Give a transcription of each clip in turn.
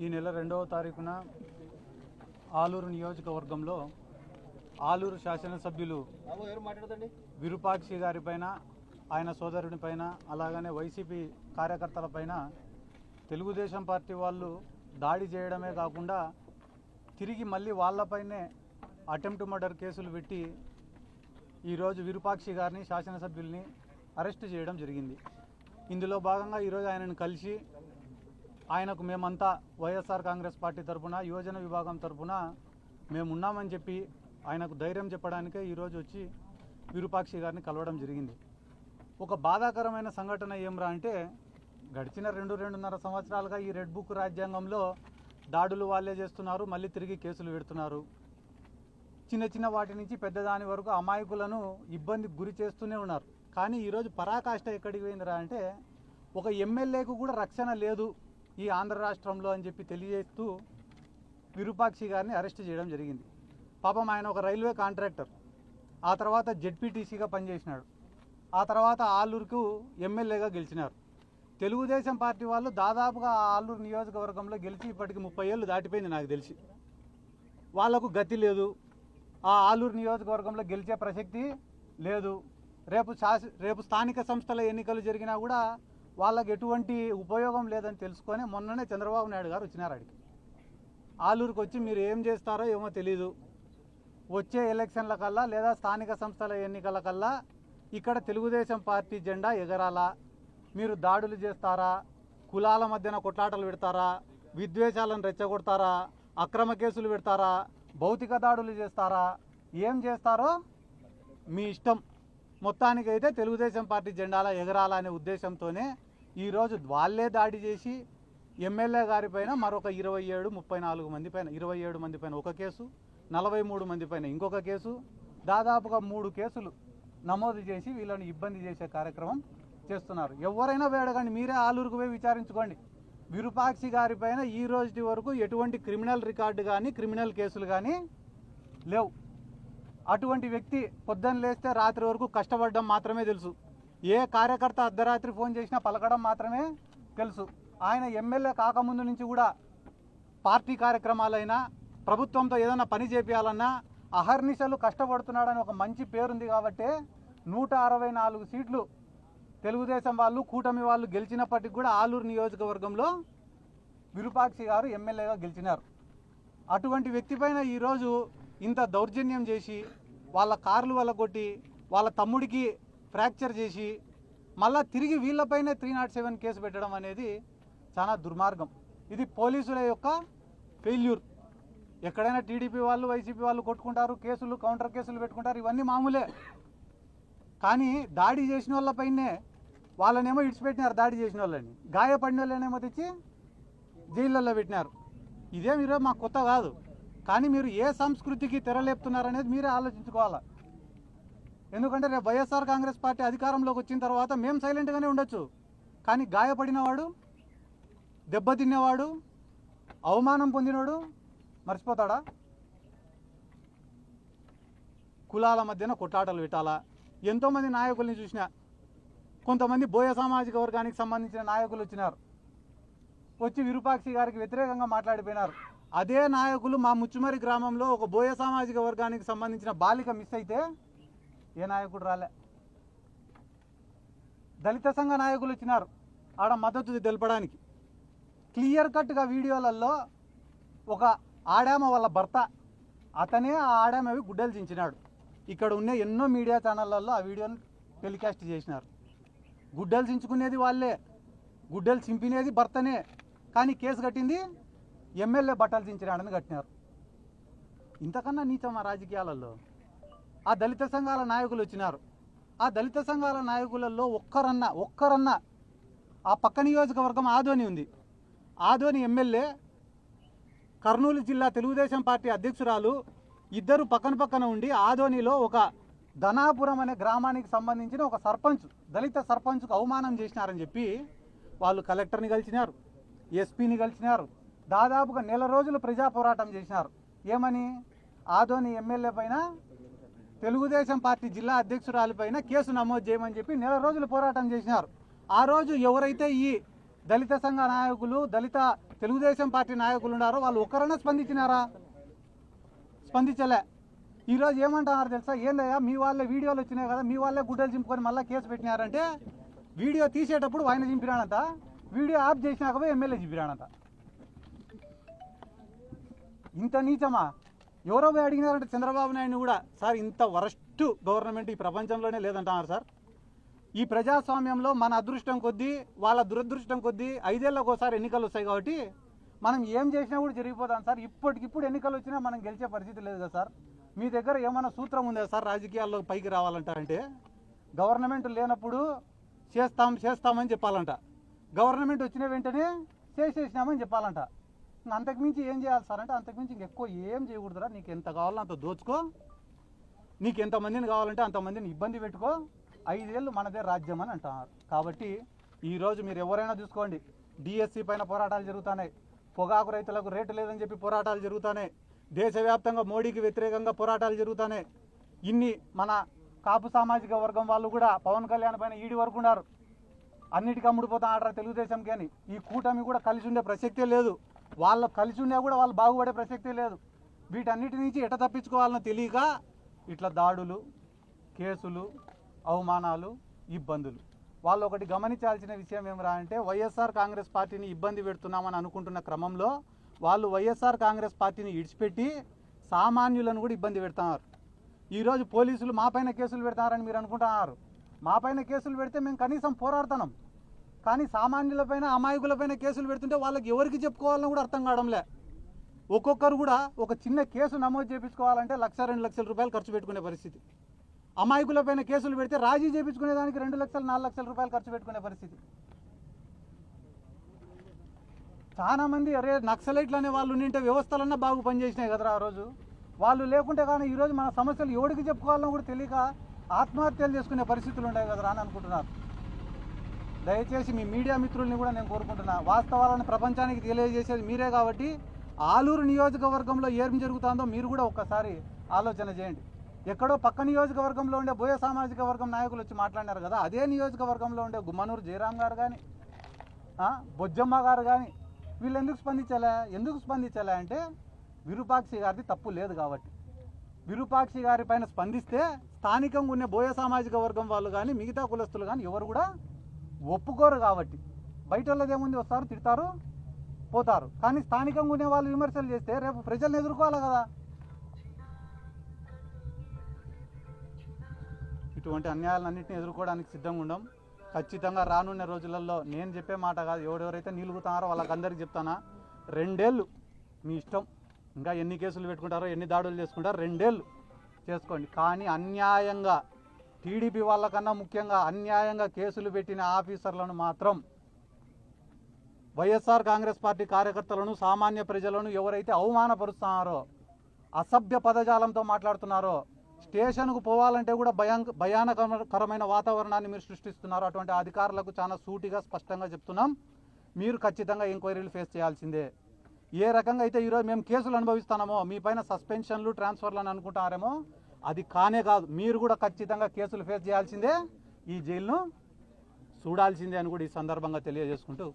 ఈ నెల 2వ తారీఖున ఆలూరు నియోజకవర్గంలో ఆలూరు శాసనసభ్యులు విరూపాక్షి గారిపైన ఆయన సోదరునిపైన అలాగనే వైసీపీ కార్యకర్తలపైన తెలుగుదేశం పార్టీ వాళ్ళు దాడి చేయడమే కాకుండా తిరిగి మళ్ళీ వాళ్ళపైనే అటెంప్ట్ మర్డర్ కేసులు పెట్టి ఈరోజు విరూపాక్షి గారిని శాసనసభ్యుల్ని అరెస్ట్ చేయడం జరిగింది. ఇందులో భాగంగా ఈరోజు ఆయనను కలిసి ఆయనకు మేమంతా వైఎస్ఆర్ కాంగ్రెస్ పార్టీ తరఫున యువజన విభాగం తరఫున మేమున్నామని చెప్పి ఆయనకు ధైర్యం చెప్పడానికే ఈరోజు వచ్చి విరూపాక్షి గారిని కలవడం జరిగింది. ఒక బాధాకరమైన సంఘటన ఏమ్రా అంటే గడిచిన 2-2.5 సంవత్సరాలుగా ఈ రెడ్ బుక్ రాజ్యాంగంలో దాడులు వాళ్ళే చేస్తున్నారు, మళ్ళీ తిరిగి కేసులు పెడుతున్నారు. చిన్న చిన్న వాటి నుంచి పెద్దదాని వరకు అమాయకులను ఇబ్బందికి గురి చేస్తూనే ఉన్నారు. కానీ ఈరోజు పరాకాష్ట ఎక్కడికి పోయిందిరా అంటే ఒక ఎమ్మెల్యేకు కూడా రక్షణ లేదు ఈ ఆంధ్ర రాష్ట్రంలో అని చెప్పి తెలియజేస్తూ విరూపాక్షి గారిని అరెస్ట్ చేయడం జరిగింది. పాపం ఆయన ఒక రైల్వే కాంట్రాక్టర్, ఆ తర్వాత జెడ్పీటీసీగా పనిచేసినాడు, ఆ తర్వాత ఆలూరుకు ఎమ్మెల్యేగా గెలిచినారు. తెలుగుదేశం పార్టీ వాళ్ళు దాదాపుగా ఆలూరు నియోజకవర్గంలో గెలిచి ఇప్పటికి 30 ఏళ్ళు దాటిపోయింది నాకు తెలిసి. వాళ్లకు గతి లేదు, ఆ ఆలూరు నియోజకవర్గంలో గెలిచే ప్రసక్తి లేదు. రేపు స్థానిక సంస్థల ఎన్నికలు జరిగినా కూడా వాళ్ళకి ఎటువంటి ఉపయోగం లేదని తెలుసుకొని మొన్ననే చంద్రబాబు నాయుడు గారు వచ్చినారు అడిగి. ఆలూరుకు వచ్చి మీరు ఏం చేస్తారో ఏమో తెలీదు, వచ్చే ఎలక్షన్ల కల్లా లేదా స్థానిక సంస్థల ఎన్నికల కల్లా ఇక్కడ తెలుగుదేశం పార్టీ జెండా ఎగరాలా, మీరు దాడులు చేస్తారా, కులాల మధ్యన కొట్లాటలు పెడతారా, విద్వేషాలను రెచ్చగొడతారా, అక్రమ కేసులు పెడతారా, భౌతిక దాడులు చేస్తారా, ఏం చేస్తారో మీ ఇష్టం, మొత్తానికైతే తెలుగుదేశం పార్టీ జెండాల ఎగరాలా అనే ఉద్దేశంతోనే ఈరోజు వాళ్ళే దాడి చేసి ఎమ్మెల్యే గారిపైన మరొక 27-34 మంది పైన 27 మంది పైన ఒక కేసు, 43 మంది పైన ఇంకొక కేసు, దాదాపుగా 3 కేసులు నమోదు చేసి వీళ్ళని ఇబ్బంది చేసే కార్యక్రమం చేస్తున్నారు. ఎవరైనా వేడగండి, మీరే ఆలూరుకు పోయి విచారించుకోండి. విరూపాక్షి గారిపైన ఈ రోజు వరకు ఎటువంటి క్రిమినల్ రికార్డు కానీ క్రిమినల్ కేసులు కానీ లేవు. అటువంటి వ్యక్తి పొద్దున్న లేస్తే రాత్రి వరకు కష్టపడడం మాత్రమే తెలుసు. ఏ కార్యకర్త అర్ధరాత్రి ఫోన్ చేసినా పలకడం మాత్రమే తెలుసు. ఆయన ఎమ్మెల్యే కాకముందు నుంచి కూడా పార్టీ కార్యక్రమాలైనా ప్రభుత్వంతో ఏదైనా పని చేపించాలన్నా అహర్నిశలు కష్టపడుతున్నాడని ఒక మంచి పేరుంది. కాబట్టి 164 సీట్లు తెలుగుదేశం వాళ్ళు కూటమి వాళ్ళు గెలిచినప్పటికీ కూడా ఆలూరు నియోజకవర్గంలో విరూపాక్షి గారు ఎమ్మెల్యేగా గెలిచినారు. అటువంటి వ్యక్తిపైన ఈరోజు ఇంత దౌర్జన్యం చేసి వాళ్ళ కార్లు వల్లగొట్టి వాళ్ళ తమ్ముడికి ఫ్రాక్చర్ చేసి మళ్ళా తిరిగి వీళ్ళపైనే 307 కేసు పెట్టడం అనేది చాలా దుర్మార్గం. ఇది పోలీసుల యొక్క ఫెయిల్యూర్. ఎక్కడైనా టీడీపీ వాళ్ళు వైసీపీ వాళ్ళు కొట్టుకుంటారు, కేసులు కౌంటర్ కేసులు పెట్టుకుంటారు, ఇవన్నీ మామూలే. కానీ దాడి చేసిన వాళ్ళపైనే వాళ్ళనేమో ఇడిచిపెట్టినారు, దాడి చేసిన వాళ్ళని గాయపడిన వాళ్ళనేమో తెచ్చి జైళ్ళల్లో పెట్టినారు. ఇదే మీరు మాకు కొత్త కాదు. కానీ మీరు ఏ సంస్కృతికి తెరలేపుతున్నారనేది మీరే ఆలోచించుకోవాలా. ఎందుకంటే రేపు వైఎస్ఆర్ కాంగ్రెస్ పార్టీ అధికారంలోకి వచ్చిన తర్వాత మేము సైలెంట్గానే ఉండొచ్చు, కానీ గాయపడినవాడు, దెబ్బతిన్నవాడు, అవమానం పొందినవాడు మర్చిపోతాడా? కులాల మధ్యన కొట్లాటలు పెట్టాలా? ఎంతోమంది నాయకుల్ని చూసినా, కొంతమంది బోయ సామాజిక వర్గానికి సంబంధించిన నాయకులు వచ్చినారు, వచ్చి విరూపాక్షి గారికి వ్యతిరేకంగా మాట్లాడిపోయినారు. అదే నాయకులు మా ముచ్చుమరి గ్రామంలో ఒక బోయ సామాజిక వర్గానికి సంబంధించిన బాలిక మిస్ అయితే ఏ నాయకుడు రాలే. దళిత సంఘ నాయకులు వచ్చినారు ఆడ మద్దతు తెలపడానికి. క్లియర్ కట్గా వీడియోలలో ఒక ఆడామ వాళ్ళ భర్త, అతనే ఆ ఆడామవి గుడ్డలు చించినాడు. ఇక్కడ ఉన్న ఎన్నో మీడియా ఛానళ్ళల్లో ఆ వీడియోని టెలికాస్ట్ చేసినారు. గుడ్డలు చించుకునేది వాళ్ళే, గుడ్డలు చింపినేది భర్తనే, కానీ కేసు కట్టింది ఎమ్మెల్యే బట్టలు చించినాడని కట్టినారు. ఇంతకన్నా నీచమా రాజకీయాలలో? ఆ దళిత సంఘాల నాయకులు వచ్చినారు. ఆ దళిత సంఘాల నాయకులలో ఒక్కరన్నా ఆ పక్క నియోజకవర్గం ఆదోని ఉంది, ఆదోని ఎమ్మెల్యే కర్నూలు జిల్లా తెలుగుదేశం పార్టీ అధ్యక్షురాలు ఇద్దరు పక్కన ఉండి ఆదోనిలో ఒక ధనాపురం అనే గ్రామానికి సంబంధించిన ఒక సర్పంచ్, దళిత సర్పంచ్కు అవమానం చేసినారని చెప్పి వాళ్ళు కలెక్టర్ని కలిసినారు, ఎస్పీని కలిసినారు, దాదాపుగా 1 నెల రోజులు ప్రజా పోరాటం చేసినారు. ఏమని? ఆదోని ఎమ్మెల్యే పైన తెలుగుదేశం పార్టీ జిల్లా అధ్యక్షురాలిపైన కేసు నమోదు చేయమని చెప్పి 1 నెల రోజులు పోరాటం చేసినారు. ఆ రోజు ఎవరైతే ఈ దళిత సంఘ నాయకులు, దళిత తెలుగుదేశం పార్టీ నాయకులు ఉన్నారో వాళ్ళు ఒక్కరైనా స్పందించినారా? స్పందించలే. ఈరోజు ఏమంటున్నారు తెలుసా? ఏందయ్యా మీ వాళ్ళే వీడియోలు వచ్చినాయి కదా, మీ వాళ్ళే గుడ్డలు చింపుకొని మళ్ళీ కేసు పెట్టినారంటే వీడియో తీసేటప్పుడు ఆయన చింపినాడంట, వీడియో ఆఫ్ చేసినాక పోయి ఎమ్మెల్యే చింపినాడంట. ఇంత నీచమా? ఎవరో పోయి అడిగినారంటే చంద్రబాబు నాయుడిని కూడా, సార్ ఇంత వరస్ట్ గవర్నమెంట్ ఈ ప్రపంచంలోనే లేదంటున్నారు సార్. ఈ ప్రజాస్వామ్యంలో మన అదృష్టం కొద్దీ వాళ్ళ దురదృష్టం కొద్దీ 5 ఏళ్ళకు ఒకసారి ఎన్నికలు వస్తాయి కాబట్టి మనం ఏం చేసినా కూడా జరిగిపోతాం సార్. ఇప్పటికిప్పుడు ఎన్నికలు వచ్చినా మనం గెలిచే పరిస్థితి లేదు కదా సార్. మీ దగ్గర ఏమైనా సూత్రం ఉందా సార్ రాజకీయాల్లో పైకి రావాలంటారంటే? గవర్నమెంట్ లేనప్పుడు చేస్తామని చెప్పాలంట, గవర్నమెంట్ వచ్చిన వెంటనే చేసేసినామని చెప్పాలంట. అంతకుమించి ఏం చేయాలి సార్ అంటే, అంతకుమించి ఇంకెక్కువ ఏం చేయకూడదురా. నీకు ఎంత కావాలో అంత దోచుకో, నీకు ఎంతమందిని కావాలంటే అంతమందిని ఇబ్బంది పెట్టుకో, 5 ఏళ్ళు మనదే రాజ్యం అని అంటున్నారు. కాబట్టి ఈరోజు మీరు ఎవరైనా చూసుకోండి, డిఎస్సి పైన పోరాటాలు జరుగుతున్నాయి, పొగాకు రైతులకు రేటు లేదని చెప్పి పోరాటాలు జరుగుతున్నాయి, దేశవ్యాప్తంగా మోడీకి వ్యతిరేకంగా పోరాటాలు జరుగుతున్నాయి. ఇన్ని మన కాపు సామాజిక వర్గం వాళ్ళు కూడా పవన్ కళ్యాణ్ పైన ఈడి వరకు ఉన్నారు. అన్నిటికీ అమ్ముడిపోతా ఆడరా తెలుగుదేశంకి అని. ఈ కూటమి కూడా కలిసి ఉండే ప్రసక్తే లేదు. వాళ్ళు కలిసి ఉన్నా కూడా వాళ్ళు బాగుపడే ప్రసక్తే లేదు. వీటన్నిటి నుంచి ఎట తప్పించుకోవాలని తెలియక ఇట్లా దాడులు, కేసులు, అవమానాలు, ఇబ్బందులు. వాళ్ళు ఒకటి గమనించాల్సిన విషయం ఏమరా అంటే, వైఎస్ఆర్ కాంగ్రెస్ పార్టీని ఇబ్బంది పెడుతున్నామని అనుకుంటున్న క్రమంలో వాళ్ళు వైఎస్ఆర్ కాంగ్రెస్ పార్టీని ఇడిచిపెట్టి సామాన్యులను కూడా ఇబ్బంది పెడుతున్నారు. ఈరోజు పోలీసులు మా పైన కేసులు పెడతారని మీరు అనుకుంటున్నారు. మా పైన కేసులు పెడితే మేము కనీసం పోరాడుతున్నాం, కానీ సామాన్యులపైన అమాయకులపైన కేసులు పెడుతుంటే వాళ్ళకి ఎవరికి చెప్పుకోవాలని కూడా అర్థం కావడంలే. ఒక్కొక్కరు కూడా ఒక చిన్న కేసు నమోదు చేయించుకోవాలంటే 1-2 లక్షల రూపాయలు ఖర్చు పెట్టుకునే పరిస్థితి. అమాయకులపైన కేసులు పెడితే రాజీ చేయించుకునే దానికి 2 లక్షలు 4 లక్షల రూపాయలు ఖర్చు పెట్టుకునే పరిస్థితి. చాలా మంది అరే నక్సలైట్లు అనే వాళ్ళు ఉండింటే వ్యవస్థలన్నా బాగా పనిచేసినాయి కదరా ఆ రోజు. వాళ్ళు లేకుంటే కానీ ఈరోజు మన సమస్యలు ఎవరికి చెప్పుకోవాలని కూడా తెలియక ఆత్మహత్యలు చేసుకునే పరిస్థితులు ఉన్నాయి కదరా అని అనుకుంటున్నారు. దయచేసి మీ మీడియా మిత్రుల్ని కూడా నేను కోరుకుంటున్నా, వాస్తవాలను ప్రపంచానికి తెలియజేసేది మీరే కాబట్టి ఆలూరు నియోజకవర్గంలో ఏం జరుగుతుందో మీరు కూడా ఒక్కసారి ఆలోచన చేయండి. ఎక్కడో పక్క నియోజకవర్గంలో ఉండే బోయ సామాజిక వర్గం నాయకులు వచ్చి మాట్లాడినారు కదా, అదే నియోజకవర్గంలో ఉండే గుమ్మనూరు జయరాం గారు కానీ బొజ్జమ్మ గారు కానీ వీళ్ళు ఎందుకు స్పందించలే అంటే విరూపాక్షి గారిది తప్పు లేదు కాబట్టి. విరూపాక్షి గారి పైన స్పందిస్తే స్థానికంగా ఉన్న బోయ సామాజిక వర్గం వాళ్ళు కానీ మిగతా కులస్తులు కానీ ఎవరు కూడా ఒప్పుకోరు కాబట్టి. బయట వాళ్ళది ఏముంది, వస్తారు తిడతారు పోతారు, కానీ స్థానికంగా ఉండే వాళ్ళు విమర్శలు చేస్తే రేపు ప్రజల్ని ఎదుర్కోవాలి కదా. ఇటువంటి అన్యాయాలన్నింటినీ ఎదుర్కోవడానికి సిద్ధంగా ఉండం. ఖచ్చితంగా రానున్న రోజులలో నేను చెప్పే మాట కాదు, ఎవరెవరైతే నిలుగుతున్నారో వాళ్ళకందరికీ చెప్తానా, 2 ఏళ్ళు మీ ఇష్టం, ఇంకా ఎన్ని కేసులు పెట్టుకుంటారో ఎన్ని దాడులు చేసుకుంటారో 2 ఏళ్ళు చేసుకోండి. కానీ అన్యాయంగా టీడీపీ వాళ్ళకన్నా ముఖ్యంగా అన్యాయంగా కేసులు పెట్టిన ఆఫీసర్లను మాత్రం, వైఎస్ఆర్ కాంగ్రెస్ పార్టీ కార్యకర్తలను సామాన్య ప్రజలను ఎవరైతే అవమానపరుస్తున్నారో, అసభ్య పదజాలంతో మాట్లాడుతున్నారో, స్టేషన్కు పోవాలంటే కూడా భయానకరమైన వాతావరణాన్ని మీరు సృష్టిస్తున్నారు. అటువంటి అధికారులకు చాలా సూటిగా స్పష్టంగా చెప్తున్నాం, మీరు ఖచ్చితంగా ఎంక్వైరీలు ఫేస్ చేయాల్సిందే. ఏ రకంగా అయితే ఈరోజు మేము కేసులు అనుభవిస్తున్నామో మీ పైన సస్పెన్షన్లు ట్రాన్స్ఫర్లు అని అనుకుంటారేమో, అది కానే కాదు. మీరు కూడా ఖచ్చితంగా కేసులు ఫేస్ చేయాల్సిందే, ఈ జైలును చూడాల్సిందే అని కూడా ఈ సందర్భంగా తెలియజేసుకుంటూ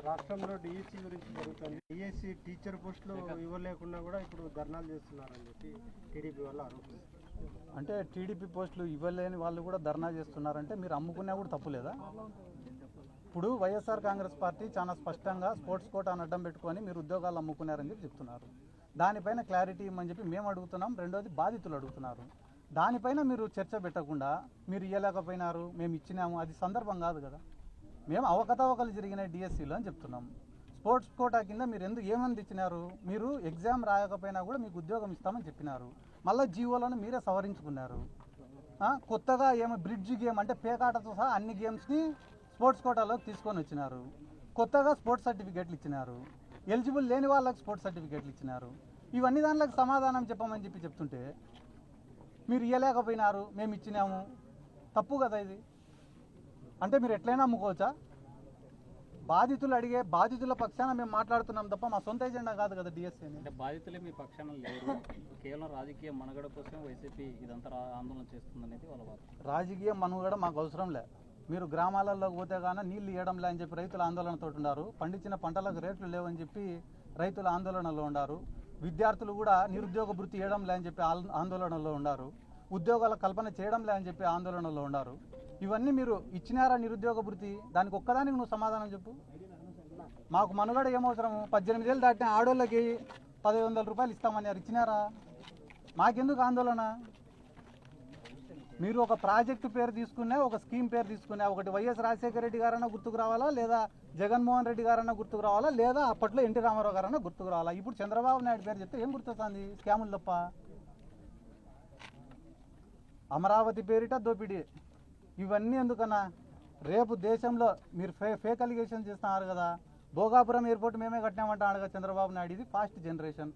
రాష్ట్రంలో డిఎస్సి గురించి జరుగుతుంది. డిఎస్సి టీచర్ పోస్టులు ఇవ్వలేకుండా కూడా ఇప్పుడు ధర్నాలు చేస్తున్నారని చెప్పి టీడీపీ వాళ్ళు ఆరోపిస్తారు. అంటే టీడీపీ పోస్టులు ఇవ్వలేని వాళ్ళు కూడా ధర్నా చేస్తున్నారంటే మీరు అమ్ముకున్నా కూడా తప్పులేదా? ఇప్పుడు వైఎస్ఆర్ కాంగ్రెస్ పార్టీ చాలా స్పష్టంగా స్పోర్ట్స్ కోటాను అడ్డం పెట్టుకొని మీరు ఉద్యోగాలు అమ్ముకున్నారని చెప్పి చెప్తున్నారు. దానిపైన క్లారిటీ ఇవ్వమని చెప్పి మేము అడుగుతున్నాం, రెండోది బాధితులు అడుగుతున్నారు. దానిపైన మీరు చర్చ పెట్టకుండా మీరు ఇవ్వలేకపోయినారు మేము ఇచ్చినాము, అది సందర్భం కాదు కదా. మేము అవకతవకలు జరిగినాయి డిఎస్సీలో అని చెప్తున్నాం. స్పోర్ట్స్ కోటా కింద మీరు ఏమని ఇచ్చినారు? మీరు ఎగ్జామ్ రాయకపోయినా కూడా మీకు ఉద్యోగం ఇస్తామని చెప్పినారు. మళ్ళీ జీవోలను మీరే సవరించుకున్నారు. కొత్తగా బ్రిడ్జ్ గేమ్ అంటే పేకాటతో సహా అన్ని గేమ్స్ని స్పోర్ట్స్ కోటాలోకి తీసుకొని వచ్చినారు. కొత్తగా స్పోర్ట్స్ సర్టిఫికేట్లు ఇచ్చినారు. ఎలిజిబుల్ లేని వాళ్ళకి స్పోర్ట్స్ సర్టిఫికేట్లు ఇచ్చినారు. ఇవన్నీ దాంట్లోకి సమాధానం చెప్పమని చెప్పి చెప్తుంటే మీరు ఇవ్వలేకపోయినారు మేము ఇచ్చినాము, తప్పు కదా ఇది. అంటే మీరు ఎట్లయినా అమ్ముకోవచ్చా? బాధితుల పక్షాన మేము మాట్లాడుతున్నాం తప్ప మా సొంత ఎజెండా కాదు కదా డిఎస్సీ అని. అంటే బాధితులే మీ పక్షాన లేరు, కేవలం రాజకీయ మనుగడ కోసం వైసీపీ ఇదంతా ఆందోళన చేస్తుందనేది వాళ్ళ వాదన. రాజకీయ మనుగడ మాకు అవసరం లే. మీరు గ్రామాలలో పోతే కానీ నీళ్లు ఇవ్వడంలే అని చెప్పి రైతులు ఆందోళనతో ఉన్నారు. పండించిన పంటలకు రేట్లు లేవని చెప్పి రైతులు ఆందోళనలో ఉన్నారు. విద్యార్థులు కూడా నిరుద్యోగ భృతి ఇవ్వడంలే అని చెప్పి ఆందోళనలో ఉన్నారు. ఉద్యోగాల కల్పన చేయడంలే అని చెప్పి ఆందోళనలో ఉన్నారు. ఇవన్నీ మీరు ఇచ్చినారా నిరుద్యోగ భృతి? దానికి ఒక్కదానికి నువ్వు సమాధానం చెప్పు. మాకు మనుగడ ఏమవసరము? 18 ఏళ్ళు దాటిన ఆడోళ్ళకి 1500 రూపాయలు ఇస్తామన్నారు, ఇచ్చినారా? మాకెందుకు ఆందోళన? మీరు ఒక ప్రాజెక్టు పేరు తీసుకున్నా, ఒక స్కీమ్ పేరు తీసుకున్నా, ఒకటి వైఎస్ రాజశేఖర రెడ్డి గారన్నా గుర్తుకు రావాలా, లేదా జగన్మోహన్ రెడ్డి గారన్నా గుర్తుకు రావాలా, లేదా అప్పట్లో ఎన్టీ రామారావు గారన్నా గుర్తుకు రావాలా? ఇప్పుడు చంద్రబాబు నాయుడు పేరు చెప్తే ఏం గుర్తొస్తుంది? స్కాములు తప్ప. అమరావతి పేరిట దోపిడీ. ఇవన్నీ ఎందుకన్నా? రేపు దేశంలో మీరు ఫేక్ అలిగేషన్ చేస్తున్నారు కదా. భోగాపురం ఎయిర్పోర్ట్ మేమే కట్టినామంటాడు కదా చంద్రబాబు నాయుడు. ఇది ఫాస్ట్ జనరేషన్.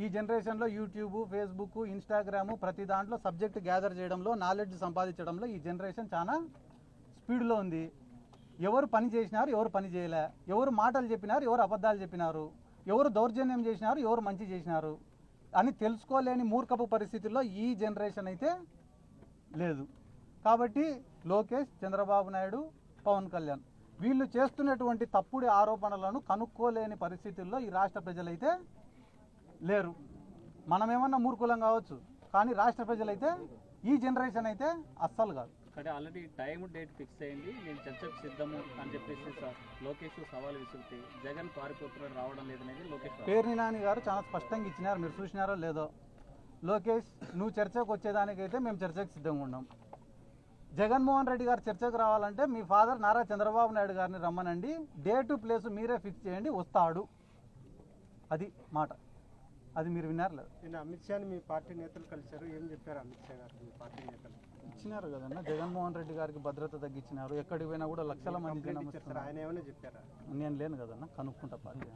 ఈ జనరేషన్లో యూట్యూబ్, ఫేస్బుక్, ఇన్స్టాగ్రాము ప్రతి దాంట్లో సబ్జెక్ట్ గ్యాదర్ చేయడంలో, నాలెడ్జ్ సంపాదించడంలో ఈ జనరేషన్ చాలా స్పీడ్లో ఉంది. ఎవరు పని చేసినారు, ఎవరు పని చేయలే, ఎవరు మాటలు చెప్పినారు, ఎవరు అబద్ధాలు చెప్పినారు, ఎవరు దౌర్జన్యం చేసినారు, ఎవరు మంచి చేసినారు అని తెలుసుకోలేని మూర్ఖపు పరిస్థితుల్లో ఈ జనరేషన్ అయితే లేదు. కాబట్టి లోకేష్, చంద్రబాబు నాయుడు, పవన్ కళ్యాణ్ వీళ్ళు చేస్తున్నటువంటి తప్పుడు ఆరోపణలను కనుక్కోలేని పరిస్థితుల్లో ఈ రాష్ట్ర ప్రజలైతే లేరు. మనమేమన్నా మూర్ఖులం కావచ్చు, కానీ రాష్ట్ర ప్రజలైతే, ఈ జనరేషన్ అయితే అస్సలు కాదు. కానీ ఆల్రెడీ టైం డేట్ ఫిక్స్ అయింది, నేను చర్చకు సిద్ధము అని చెప్పేసి లోకేష్ సవాల్ విసిరితే జగన్ పారిపోతున్నాడు, రావడం లేదనేది లోకేష్. పేర్ని నాని గారు చాలా స్పష్టంగా ఇచ్చినారు, మీరు చూసినారో లేదో. లోకేష్, నువ్వు చర్చకు వచ్చేదానికైతే మేము చర్చకు సిద్ధంగా ఉన్నాం. జగన్మోహన్ రెడ్డి గారు చర్చకు రావాలంటే మీ ఫాదర్ నారా చంద్రబాబు నాయుడు గారిని రమ్మనండి, డేటు ప్లేసు మీరే ఫిక్స్ చేయండి, వస్తాడు. అది మాట. అది మీరు విన్నారు లేదు? నేను అమిత్ షాని మీ పార్టీ నేతలు కలిశారు, ఏం చెప్పారు అమిత్ షా గారు మీ పార్టీ నేతలు? ఇచ్చినారు కదన్నా, జగన్మోహన్ రెడ్డి గారికి భద్రత తగ్గించినారు. ఎక్కడికి పోయినా కూడా లక్షల మంది జనం వస్తున్నారు. ఆయన ఏమైనా చెప్పారా? నేను లేను కదన్నా, కనుక్కుంటా పార్టీ.